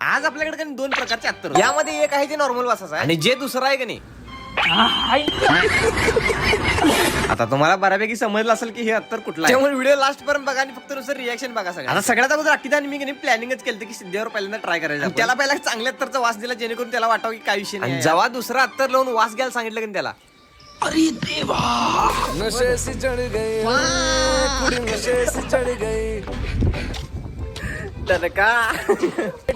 आज आपल्याकडे दोन प्रकारचे अत्तर, यामध्ये एक आहे जे नॉर्मल वासाचं आहे आणि जे दुसरं आहे का नाही. आता तुम्हाला बऱ्यापैकी समजलं असेल की हे अत्तर कुठलं आहे. त्यामुळे व्हिडिओ लास्ट पर्यंत बघा आणि फक्त नुसतं रिएक्शन बघा सगळं. आता सगळ्यात अगोदर अक्कीदा आणि मी प्लॅनिंगच केलं की सिद्धेवर पहिल्यांदा ट्राय करायचं. त्याला पहिला चांगल्या अत्तरचा वास दिला जेणेकरून त्याला वाटावं की काय विषय नाही. जेव्हा दुसरा अत्तर लावून वास घ्यायला सांगितलं की त्याला, अरे देवा, नशे से चढ़ गए, कुड़ी नशे से चढ़ गए. तडका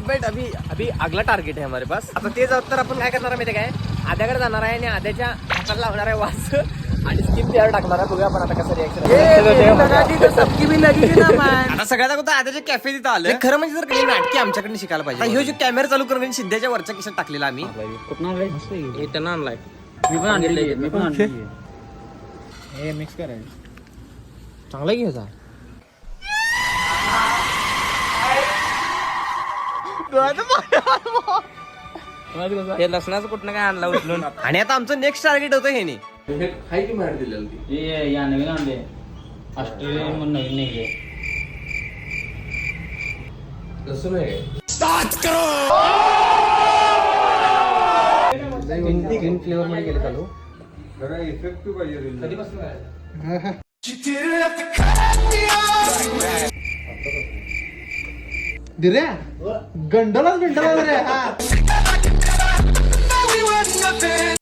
बेट अभी अगला टार्गेट आहे हमारे पास. आता ते जाऊ तर आपण काय करणार आहे माहिती काय, आद्याकडे जाणार आहे आणि आद्याच्या हाताला लावणार आहे वास आणि स्किन तयार टाकणार आहे. बघूया आपण आता कसं रिएक्शन. आता सगळ्यात अगोदर आद्याच्या कॅफे तिथं आलं. खरं म्हणजे जर काही नाटकी आमच्याकडे शिकायला पाहिजे. ह्यो जो कॅमेरा चालू करून सिद्ध्याच्या वरच्या खिशात टाकलेला आम्ही. हे त्यांना आणलाय, मी पण आणलेलं. हे मिक्स करायचं चांगला घ्यायचा. हे लसणाचं कुठनं काय आणला उचलून. आणि आता आमचं नेक्स्ट टार्गेट होतं हे नाही नवीन आणले ऑस्ट्रेलियन म्हणून नवीन निघले. ग्रीन फ्लेवर मध्ये गेले चालू. गंडला रे हा.